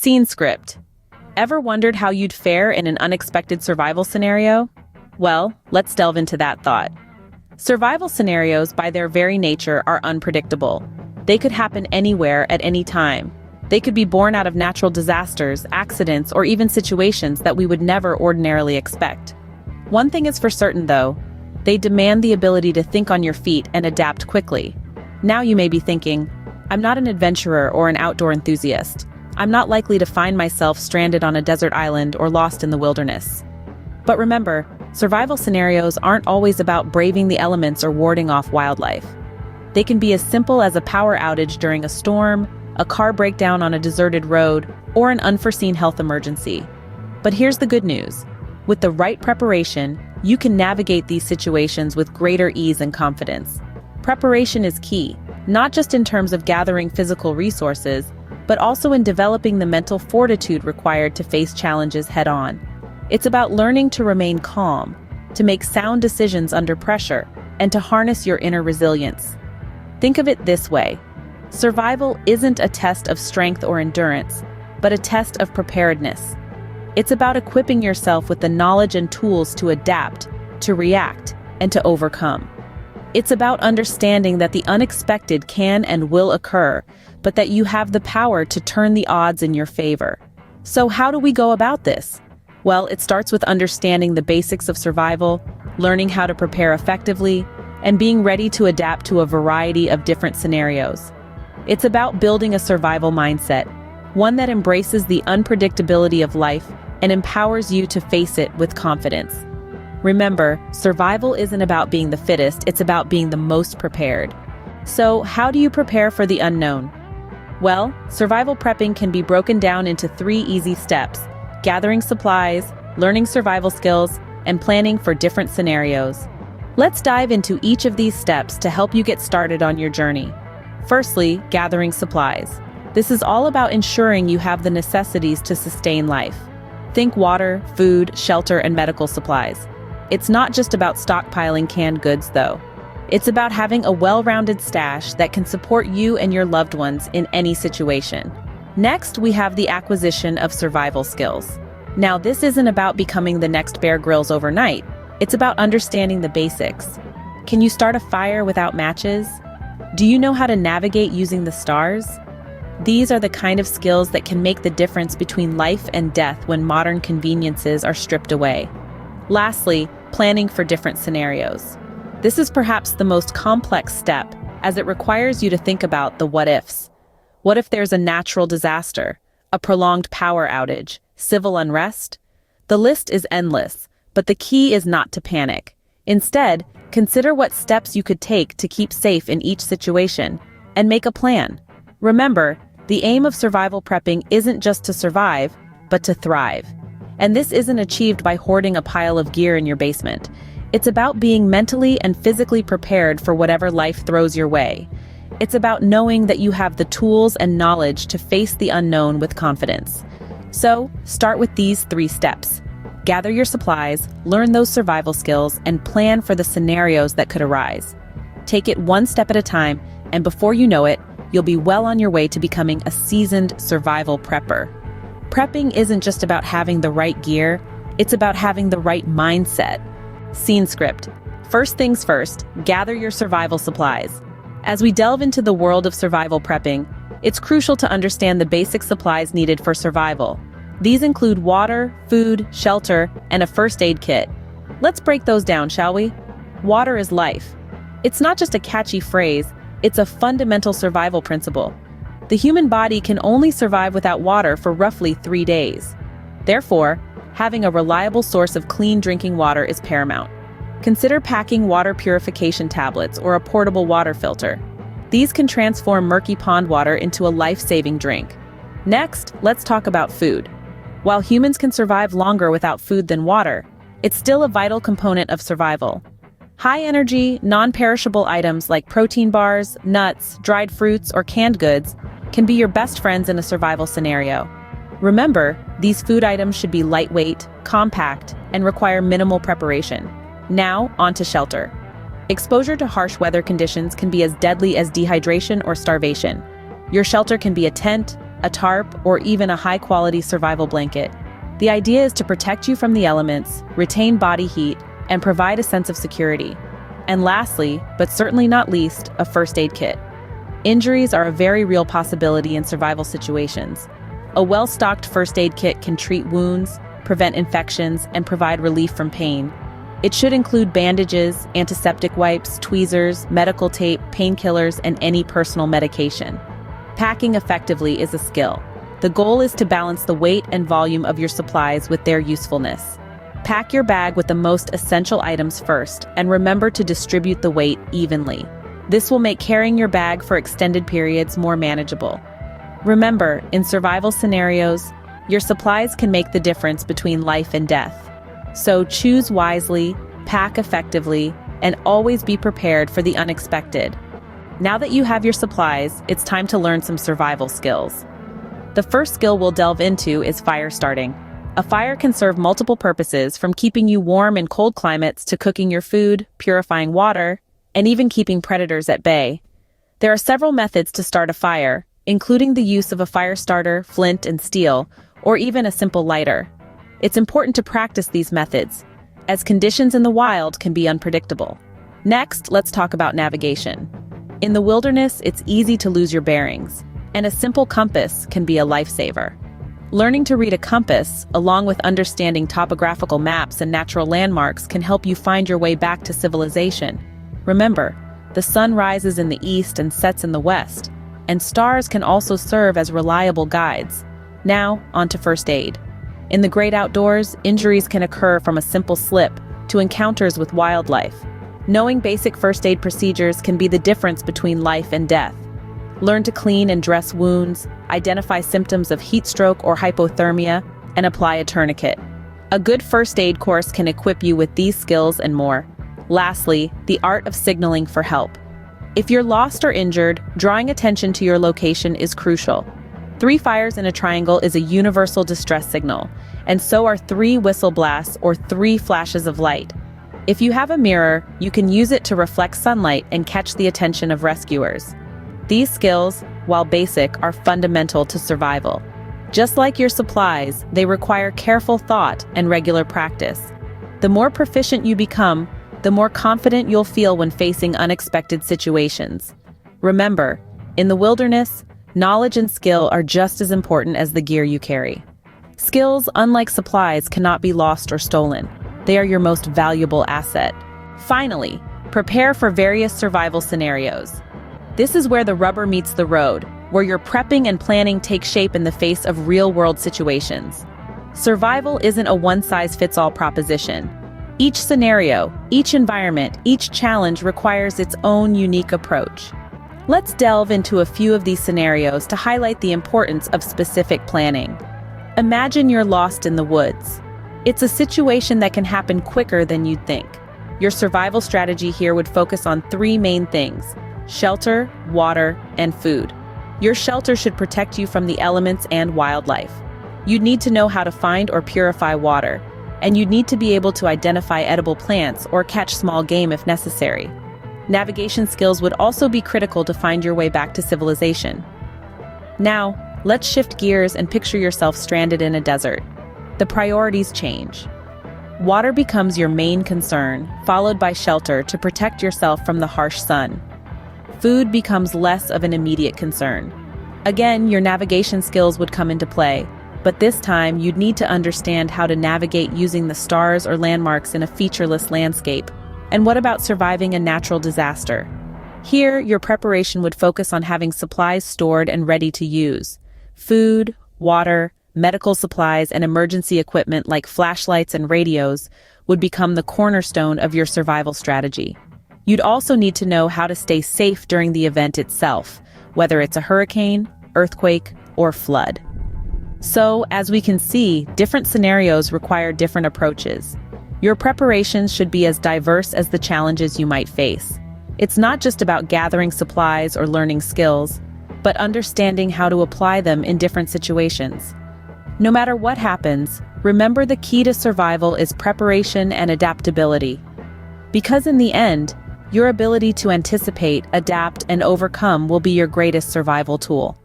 Scene script. Ever wondered how you'd fare in an unexpected survival scenario? Well, let's delve into that thought. Survival scenarios, by their very nature, are unpredictable. They could happen anywhere at any time. They could be born out of natural disasters, accidents, or even situations that we would never ordinarily expect. One thing is for certain, though. They demand the ability to think on your feet and adapt quickly. Now you may be thinking, I'm not an adventurer or an outdoor enthusiast. I'm not likely to find myself stranded on a desert island or lost in the wilderness. But remember, survival scenarios aren't always about braving the elements or warding off wildlife. They can be as simple as a power outage during a storm, a car breakdown on a deserted road, or an unforeseen health emergency. But here's the good news. With the right preparation, you can navigate these situations with greater ease and confidence. Preparation is key, not just in terms of gathering physical resources, but also in developing the mental fortitude required to face challenges head-on. It's about learning to remain calm, to make sound decisions under pressure, and to harness your inner resilience. Think of it this way. Survival isn't a test of strength or endurance, but a test of preparedness. It's about equipping yourself with the knowledge and tools to adapt, to react, and to overcome. It's about understanding that the unexpected can and will occur, but that you have the power to turn the odds in your favor. So how do we go about this? Well, it starts with understanding the basics of survival, learning how to prepare effectively, and being ready to adapt to a variety of different scenarios. It's about building a survival mindset, one that embraces the unpredictability of life and empowers you to face it with confidence. Remember, survival isn't about being the fittest, it's about being the most prepared. So, how do you prepare for the unknown? Well, survival prepping can be broken down into 3 easy steps: gathering supplies, learning survival skills, and planning for different scenarios. Let's dive into each of these steps to help you get started on your journey. Firstly, gathering supplies. This is all about ensuring you have the necessities to sustain life. Think water, food, shelter, and medical supplies. It's not just about stockpiling canned goods, though. It's about having a well-rounded stash that can support you and your loved ones in any situation. Next, we have the acquisition of survival skills. Now, this isn't about becoming the next Bear Grylls overnight. It's about understanding the basics. Can you start a fire without matches? Do you know how to navigate using the stars? These are the kind of skills that can make the difference between life and death when modern conveniences are stripped away. Lastly, planning for different scenarios. This is perhaps the most complex step, as it requires you to think about the what-ifs. What if there's a natural disaster, a prolonged power outage, civil unrest? The list is endless, but the key is not to panic. Instead, consider what steps you could take to keep safe in each situation, and make a plan. Remember, the aim of survival prepping isn't just to survive, but to thrive. And this isn't achieved by hoarding a pile of gear in your basement. It's about being mentally and physically prepared for whatever life throws your way. It's about knowing that you have the tools and knowledge to face the unknown with confidence. So, start with these 3 steps. Gather your supplies, learn those survival skills, and plan for the scenarios that could arise. Take it one step at a time, and before you know it, you'll be well on your way to becoming a seasoned survival prepper. Prepping isn't just about having the right gear, it's about having the right mindset. Scene script. First things first, gather your survival supplies. As we delve into the world of survival prepping, it's crucial to understand the basic supplies needed for survival. These include water, food, shelter, and a first aid kit. Let's break those down, shall we? Water is life. It's not just a catchy phrase, it's a fundamental survival principle. The human body can only survive without water for roughly 3 days. Therefore, having a reliable source of clean drinking water is paramount. Consider packing water purification tablets or a portable water filter. These can transform murky pond water into a life-saving drink. Next, let's talk about food. While humans can survive longer without food than water, it's still a vital component of survival. High-energy, non-perishable items like protein bars, nuts, dried fruits, or canned goods can be your best friends in a survival scenario. Remember, these food items should be lightweight, compact, and require minimal preparation. Now, onto shelter. Exposure to harsh weather conditions can be as deadly as dehydration or starvation. Your shelter can be a tent, a tarp, or even a high-quality survival blanket. The idea is to protect you from the elements, retain body heat, and provide a sense of security. And lastly, but certainly not least, a first aid kit. Injuries are a very real possibility in survival situations. A well-stocked first aid kit can treat wounds, prevent infections, and provide relief from pain. It should include bandages, antiseptic wipes, tweezers, medical tape, painkillers, and any personal medication. Packing effectively is a skill. The goal is to balance the weight and volume of your supplies with their usefulness. Pack your bag with the most essential items first, and remember to distribute the weight evenly. This will make carrying your bag for extended periods more manageable. Remember, in survival scenarios, your supplies can make the difference between life and death. So choose wisely, pack effectively, and always be prepared for the unexpected. Now that you have your supplies, it's time to learn some survival skills. The first skill we'll delve into is fire starting. A fire can serve multiple purposes, from keeping you warm in cold climates to cooking your food, purifying water, and even keeping predators at bay. There are several methods to start a fire, including the use of a fire starter, flint and steel, or even a simple lighter. It's important to practice these methods, as conditions in the wild can be unpredictable. Next, let's talk about navigation. In the wilderness, it's easy to lose your bearings, and a simple compass can be a lifesaver. Learning to read a compass, along with understanding topographical maps and natural landmarks, can help you find your way back to civilization. Remember, the sun rises in the east and sets in the west, and stars can also serve as reliable guides. Now, on to first aid. In the great outdoors, injuries can occur from a simple slip to encounters with wildlife. Knowing basic first aid procedures can be the difference between life and death. Learn to clean and dress wounds, identify symptoms of heat stroke or hypothermia, and apply a tourniquet. A good first aid course can equip you with these skills and more. Lastly, the art of signaling for help. If you're lost or injured, drawing attention to your location is crucial. 3 fires in a triangle is a universal distress signal, and so are 3 whistle blasts or 3 flashes of light. If you have a mirror, you can use it to reflect sunlight and catch the attention of rescuers. These skills, while basic, are fundamental to survival. Just like your supplies, they require careful thought and regular practice. The more proficient you become, the more confident you'll feel when facing unexpected situations. Remember, in the wilderness, knowledge and skill are just as important as the gear you carry. Skills, unlike supplies, cannot be lost or stolen. They are your most valuable asset. Finally, prepare for various survival scenarios. This is where the rubber meets the road, where your prepping and planning take shape in the face of real-world situations. Survival isn't a one-size-fits-all proposition. Each scenario, each environment, each challenge requires its own unique approach. Let's delve into a few of these scenarios to highlight the importance of specific planning. Imagine you're lost in the woods. It's a situation that can happen quicker than you'd think. Your survival strategy here would focus on 3 main things: shelter, water, and food. Your shelter should protect you from the elements and wildlife. You'd need to know how to find or purify water, and you'd need to be able to identify edible plants or catch small game if necessary. Navigation skills would also be critical to find your way back to civilization. Now, let's shift gears and picture yourself stranded in a desert. The priorities change. Water becomes your main concern, followed by shelter to protect yourself from the harsh sun. Food becomes less of an immediate concern. Again, your navigation skills would come into play, but this time you'd need to understand how to navigate using the stars or landmarks in a featureless landscape. And what about surviving a natural disaster? Here, your preparation would focus on having supplies stored and ready to use. Food, water, medical supplies, and emergency equipment like flashlights and radios would become the cornerstone of your survival strategy. You'd also need to know how to stay safe during the event itself, whether it's a hurricane, earthquake, or flood. So, as we can see, different scenarios require different approaches. Your preparations should be as diverse as the challenges you might face. It's not just about gathering supplies or learning skills, but understanding how to apply them in different situations. No matter what happens, remember the key to survival is preparation and adaptability. Because in the end, your ability to anticipate, adapt, and overcome will be your greatest survival tool.